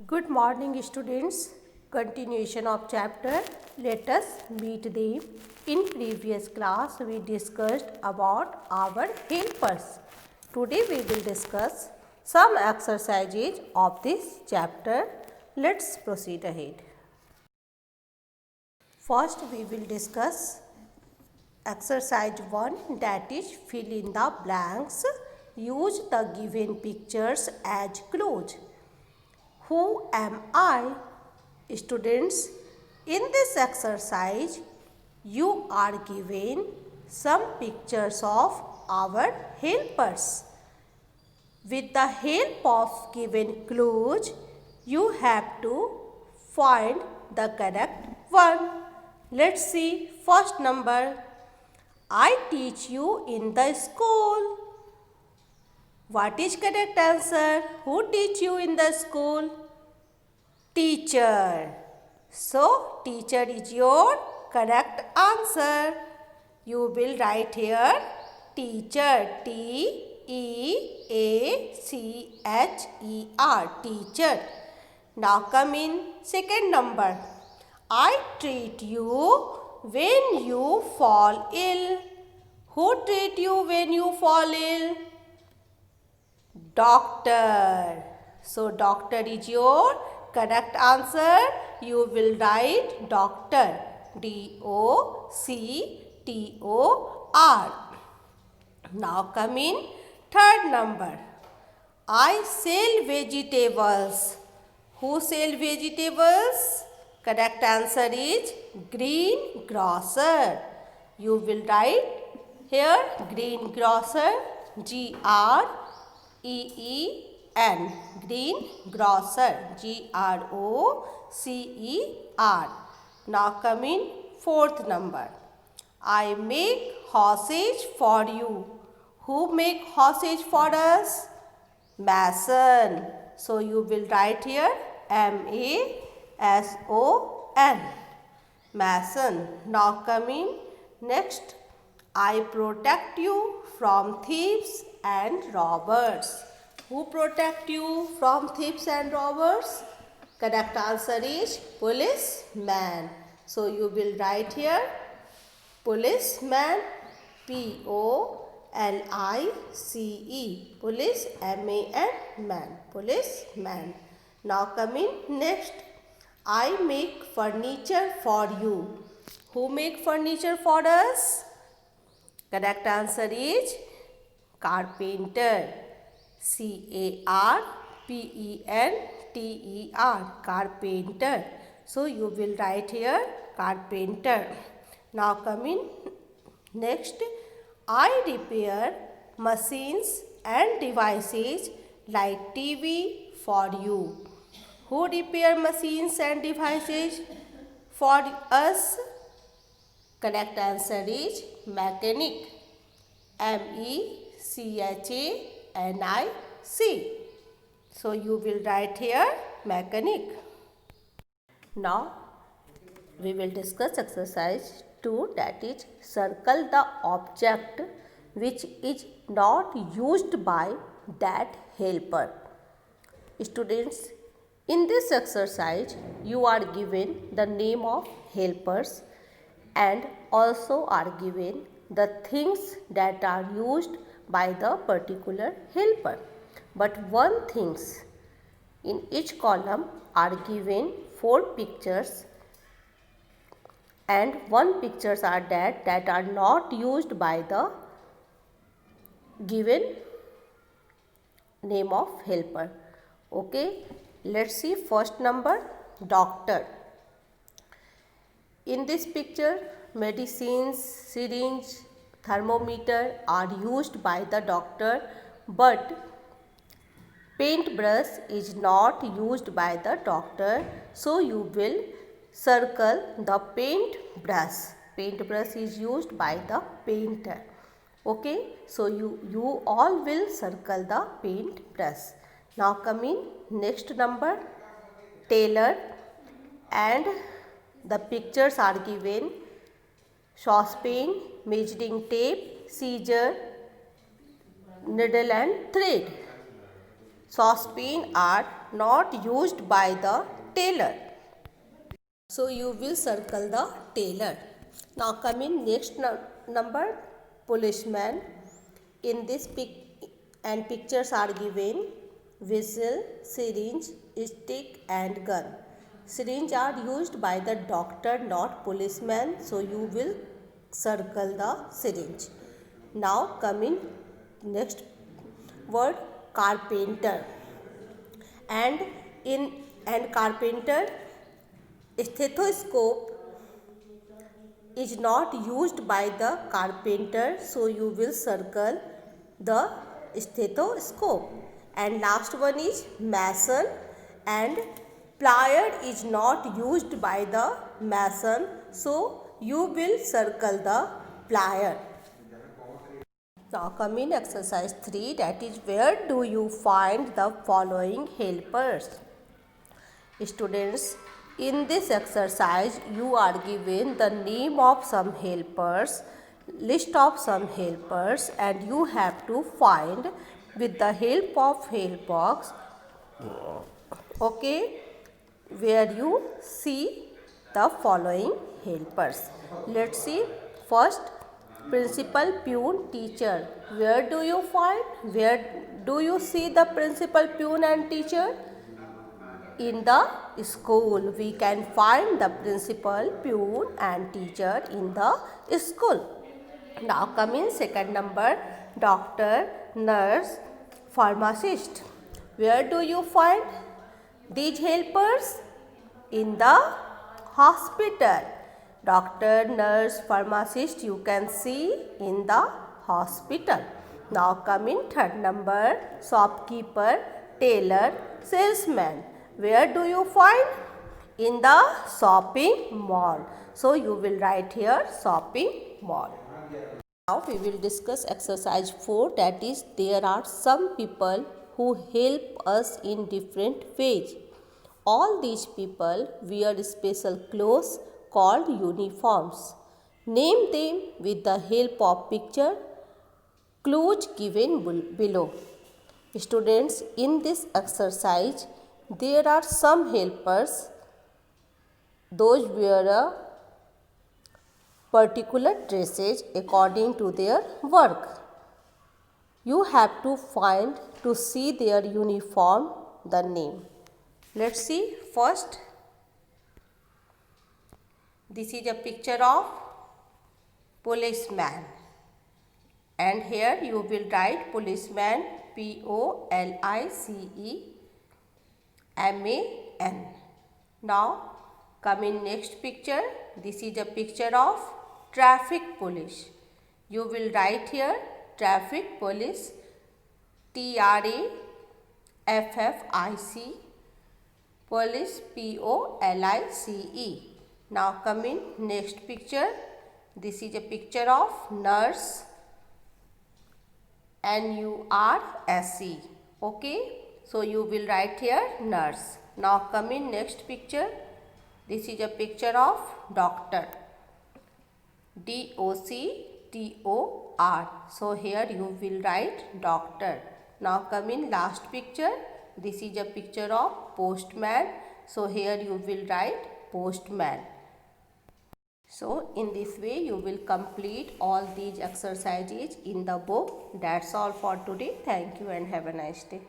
Good morning, students. Continuation of chapter. Let us meet them. In previous class, we discussed about our helpers. Today, we will discuss some exercises of this chapter. Let's proceed ahead. First, we will discuss exercise 1, that is fill in the blanks. Use the given pictures as clues. Who am I? Students, in this exercise, you are given some pictures of our helpers. With the help of given clues, you have to find the correct one. Let's see. First number. I teach you in the school. What is correct answer? Who teach you in the school? Teacher. So, teacher is your correct answer. You will write here teacher. T-E-A-C-H-E-R. Teacher. Now come in second number. I treat you when you fall ill. Who treat you when you fall ill? Doctor. So, doctor is your correct answer. You will write doctor. D-O-C-T-O-R. Now come in third number. I sell vegetables. Who sell vegetables? Correct answer is greengrocer. You will write here greengrocer. G-R-E-E-N. Greengrocer. G-R-O-C-E-R. Now come in fourth number. I make horses for you. Who make horses for us? Mason. So you will write here M-A-S-O-N. Mason. Now come in next. I protect you from thieves and robbers. Who protect you from thieves and robbers? Correct answer is policeman. So you will write here policeman. P-O-L-I-C-E. Police, M-A-N, man. Policeman. Now come in next. I make furniture for you. Who make furniture for us? Correct answer is carpenter. C-A-R-P-E-N-T-E-R. Carpenter. So you will write here carpenter. Now come in next. I repair machines and devices like TV for you. Who repair machines and devices for us? Correct answer is mechanic. M-E-C-H-A-N-I-C. So you will write here mechanic. Now we will discuss exercise 2, that is circle the object which is not used by that helper. Students, in this exercise you are given the name of helpers and also are given the things that are used by the particular helper. But one things, in each column are given 4 pictures and 1 pictures are that are not used by the given name of helper. Okay, let's see first number, doctor. In this picture, medicines, syringe, thermometer are used by the doctor, but paintbrush is not used by the doctor. So you will circle the paintbrush. Paintbrush is used by the painter. Okay, so you all will circle the paintbrush. Now come in next number, tailor, and the pictures are given saucepan, measuring tape, scissor, needle and thread. saucepan are not used by the tailor. So you will circle the tailor. Now come in next number, policeman. In this and pictures are given whistle, syringe, stick and gun. Syringe are used by the doctor, not policeman. So you will circle the syringe. Now come in next word, carpenter. And carpenter, stethoscope is not used by the carpenter, so you will circle the stethoscope. And last one is mason, and plier is not used by the mason, so you will circle the plier. Now come in exercise 3, that is where do you find the following helpers. Students, in this exercise you are given the name of some helpers, list of some helpers, and you have to find with the help of help box, okay, where you see the following helpers. Let's see. First, principal, peon, teacher. Where do you find? Where do you see the principal, peon and teacher? In the school. We can find the principal, peon and teacher in the school. Now come in second number, doctor, nurse, pharmacist. Where do you find these helpers? In the hospital. Doctor, nurse, pharmacist you can see in the hospital. Now come in third number, shopkeeper, tailor, salesman. Where do you find? In the shopping mall. So you will write here shopping mall. Now we will discuss exercise 4, that is there are some people who help us in different ways. All these people wear special clothes called uniforms. Name them with the help of picture clues given below. Students, in this exercise there are some helpers. Those wear a particular dresses according to their work. You have to find to see their uniform the name. Let's see. First, this is a picture of policeman, and here you will write policeman, POLICEMAN. Now come in next picture. This is a picture of traffic police. You will write here traffic police, TRAFFIC, police, POLICE. Now come in next picture. This is a picture of nurse, NURSE. Okay, so you will write here nurse. Now come in next picture. This is a picture of doctor, DOCTOR. So here you will write doctor. Now come in last picture. This is a picture of postman. So here you will write postman. So in this way you will complete all these exercises in the book. That's all for today. Thank you and have a nice day.